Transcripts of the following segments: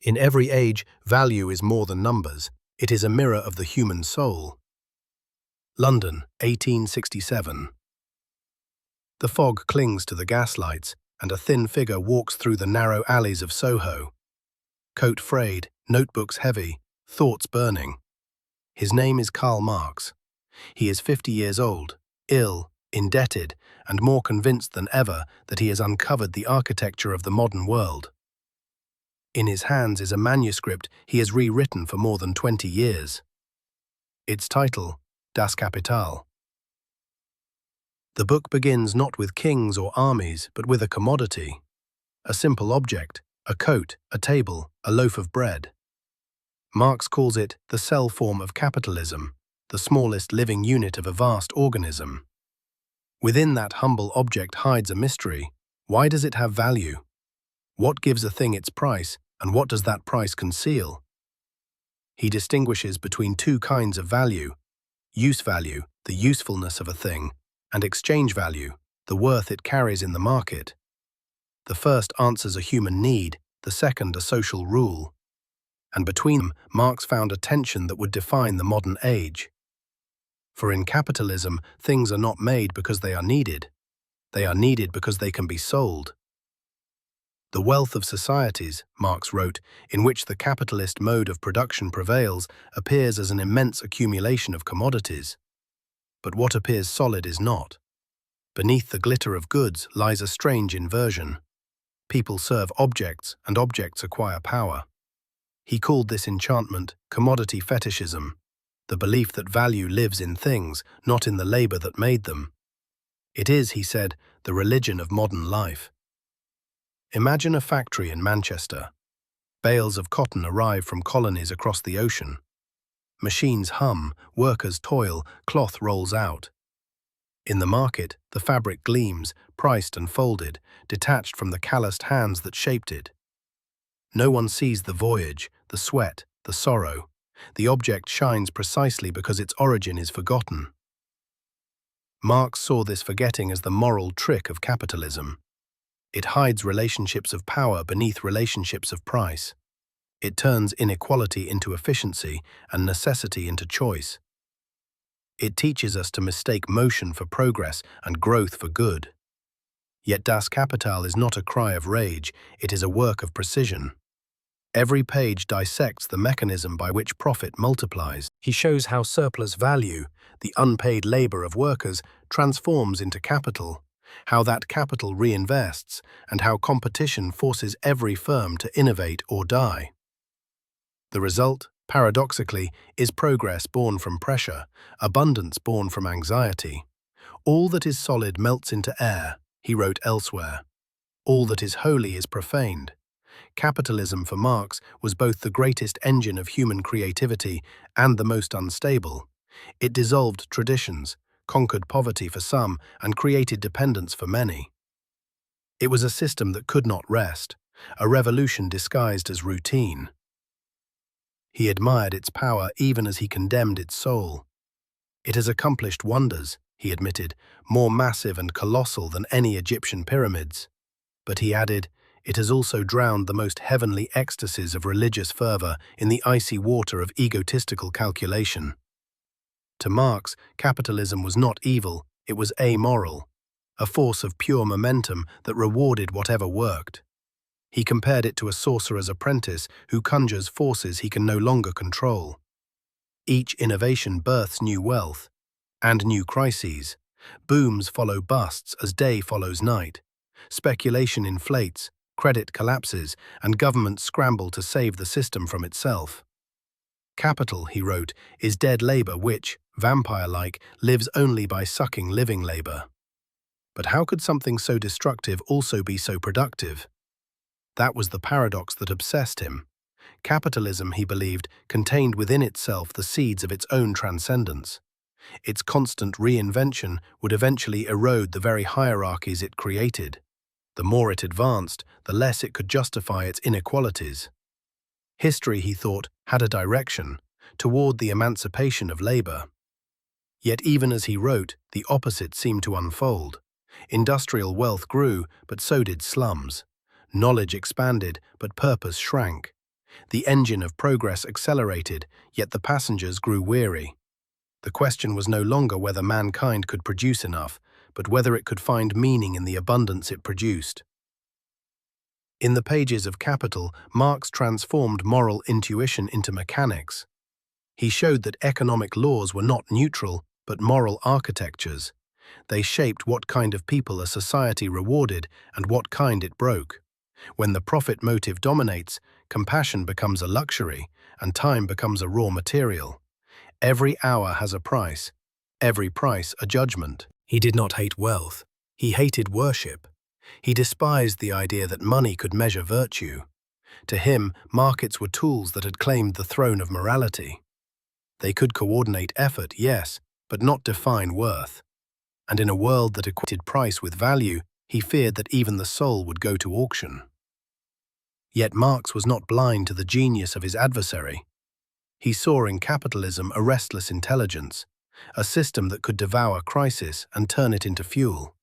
In every age, value is more than numbers. It is a mirror of the human soul. London, 1867. The fog clings to the gaslights, and a thin figure walks through the narrow alleys of Soho. Coat frayed, notebooks heavy, thoughts burning. His name is Karl Marx. He is 50 years old, ill, indebted, and more convinced than ever that he has uncovered the architecture of the modern world. In his hands is a manuscript he has rewritten for more than 20 years. Its title, Das Kapital. The book begins not with kings or armies, but with a commodity. A simple object, a coat, a table, a loaf of bread. Marx calls it the cell form of capitalism, the smallest living unit of a vast organism. Within that humble object hides a mystery. Why does it have value? What gives a thing its price, and what does that price conceal? He distinguishes between two kinds of value: use value, the usefulness of a thing, and exchange value, the worth it carries in the market. The first answers a human need, the second a social rule. And between them, Marx found a tension that would define the modern age. For in capitalism, things are not made because they are needed. They are needed because they can be sold. The wealth of societies, Marx wrote, in which the capitalist mode of production prevails, appears as an immense accumulation of commodities. But what appears solid is not. Beneath the glitter of goods lies a strange inversion. People serve objects, and objects acquire power. He called this enchantment commodity fetishism, the belief that value lives in things, not in the labor that made them. It is, he said, the religion of modern life. Imagine a factory in Manchester. Bales of cotton arrive from colonies across the ocean. Machines hum, workers toil, cloth rolls out. In the market, the fabric gleams, priced and folded, detached from the calloused hands that shaped it. No one sees the voyage, the sweat, the sorrow. The object shines precisely because its origin is forgotten. Marx saw this forgetting as the moral trick of capitalism. It hides relationships of power beneath relationships of price. It turns inequality into efficiency and necessity into choice. It teaches us to mistake motion for progress and growth for good. Yet Das Kapital is not a cry of rage, it is a work of precision. Every page dissects the mechanism by which profit multiplies. He shows how surplus value, the unpaid labor of workers, transforms into capital, how that capital reinvests, and how competition forces every firm to innovate or die. The result, paradoxically, is progress born from pressure, abundance born from anxiety. All that is solid melts into air, he wrote elsewhere. All that is holy is profaned. Capitalism for Marx was both the greatest engine of human creativity and the most unstable. It dissolved traditions, conquered poverty for some, and created dependence for many. It was a system that could not rest, a revolution disguised as routine. He admired its power even as he condemned its soul. It has accomplished wonders, he admitted, more massive and colossal than any Egyptian pyramids. But he added, it has also drowned the most heavenly ecstasies of religious fervor in the icy water of egotistical calculation. To Marx, capitalism was not evil, it was amoral, a force of pure momentum that rewarded whatever worked. He compared it to a sorcerer's apprentice who conjures forces he can no longer control. Each innovation births new wealth and new crises. Booms follow busts as day follows night. Speculation inflates, credit collapses, and governments scramble to save the system from itself. Capital, he wrote, is dead labor which, vampire-like, lives only by sucking living labor. But how could something so destructive also be so productive? That was the paradox that obsessed him. Capitalism, he believed, contained within itself the seeds of its own transcendence. Its constant reinvention would eventually erode the very hierarchies it created. The more it advanced, the less it could justify its inequalities. History, he thought, had a direction, toward the emancipation of labor. Yet even as he wrote, the opposite seemed to unfold. Industrial wealth grew, but so did slums. Knowledge expanded, but purpose shrank. The engine of progress accelerated, yet the passengers grew weary. The question was no longer whether mankind could produce enough, but whether it could find meaning in the abundance it produced. In the pages of Kapital, Marx transformed moral intuition into mechanics. He showed that economic laws were not neutral, but moral architectures. They shaped what kind of people a society rewarded and what kind it broke. When the profit motive dominates, compassion becomes a luxury, and time becomes a raw material. Every hour has a price, every price a judgment. He did not hate wealth. He hated worship. He despised the idea that money could measure virtue. To him, markets were tools that had claimed the throne of morality. They could coordinate effort, yes, but not define worth. And in a world that equated price with value, he feared that even the soul would go to auction. Yet Marx was not blind to the genius of his adversary. He saw in capitalism a restless intelligence, a system that could devour crisis and turn it into fuel.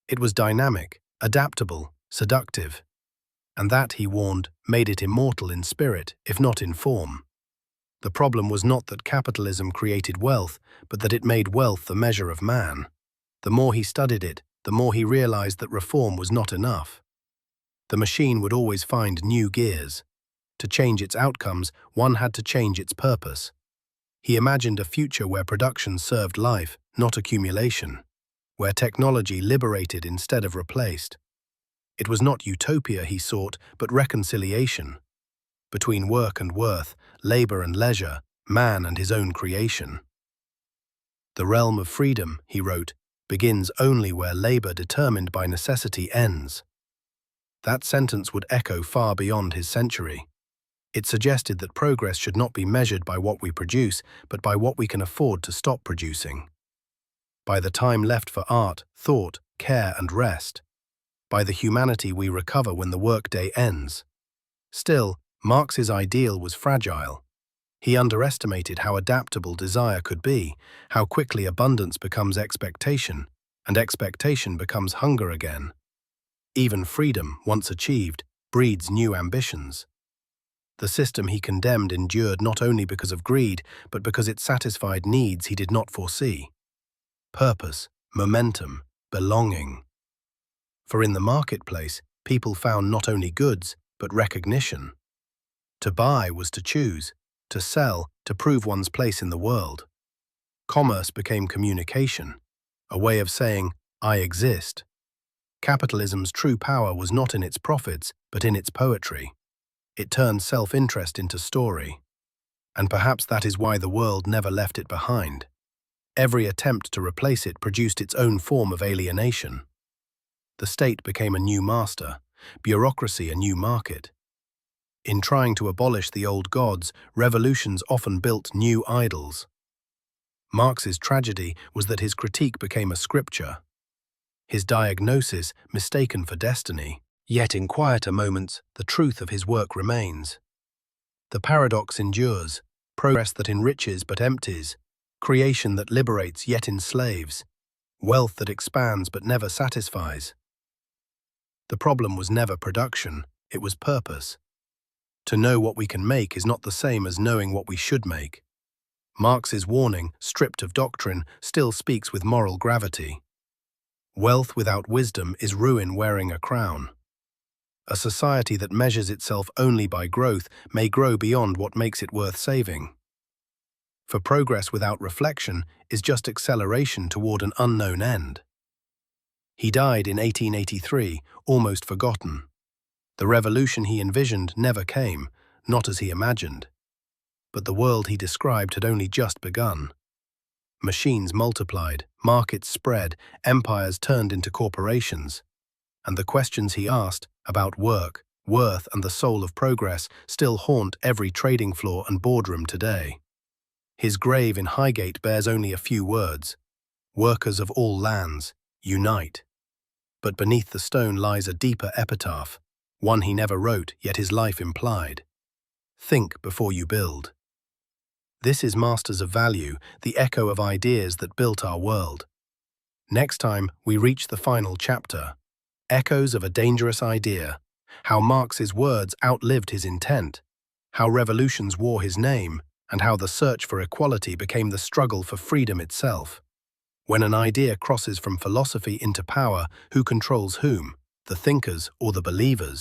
It was dynamic, adaptable, seductive, and that, he warned, made it immortal in spirit, if not in form. The problem was not that capitalism created wealth, but that it made wealth the measure of man. The more he studied it, the more he realized that reform was not enough. The machine would always find new gears. To change its outcomes, one had to change its purpose. He imagined a future where production served life, not accumulation, where technology liberated instead of replaced. It was not utopia he sought, but reconciliation. Between work and worth, labor and leisure, man and his own creation. The realm of freedom, he wrote, begins only where labor determined by necessity ends. That sentence would echo far beyond his century. It suggested that progress should not be measured by what we produce, but by what we can afford to stop producing. By the time left for art, thought, care and rest. By the humanity we recover when the workday ends. Still, Marx's ideal was fragile. He underestimated how adaptable desire could be, how quickly abundance becomes expectation, and expectation becomes hunger again. Even freedom, once achieved, breeds new ambitions. The system he condemned endured not only because of greed, but because it satisfied needs he did not foresee. Purpose, momentum, belonging. For in the marketplace, people found not only goods, but recognition. To buy was to choose, to sell, to prove one's place in the world. Commerce became communication, a way of saying, I exist. Capitalism's true power was not in its profits, but in its poetry. It turned self-interest into story. And perhaps that is why the world never left it behind. Every attempt to replace it produced its own form of alienation. The state became a new master, bureaucracy a new market. In trying to abolish the old gods, revolutions often built new idols. Marx's tragedy was that his critique became a scripture. His diagnosis mistaken for destiny. Yet in quieter moments, the truth of his work remains. The paradox endures, progress that enriches but empties, creation that liberates yet enslaves, wealth that expands but never satisfies. The problem was never production, it was purpose. To know what we can make is not the same as knowing what we should make. Marx's warning, stripped of doctrine, still speaks with moral gravity. Wealth without wisdom is ruin wearing a crown. A society that measures itself only by growth may grow beyond what makes it worth saving. For progress without reflection is just acceleration toward an unknown end. He died in 1883, almost forgotten. The revolution he envisioned never came, not as he imagined. But the world he described had only just begun. Machines multiplied, markets spread, empires turned into corporations. And the questions he asked about work, worth, and the soul of progress still haunt every trading floor and boardroom today. His grave in Highgate bears only a few words: "Workers of all lands, unite." But beneath the stone lies a deeper epitaph, one he never wrote, yet his life implied. Think before you build. This is Masters of Value, the echo of ideas that built our world. Next time, we reach the final chapter. Echoes of a dangerous idea, how Marx's words outlived his intent, how revolutions wore his name, and how the search for equality became the struggle for freedom itself. When an idea crosses from philosophy into power, who controls whom, the thinkers or the believers?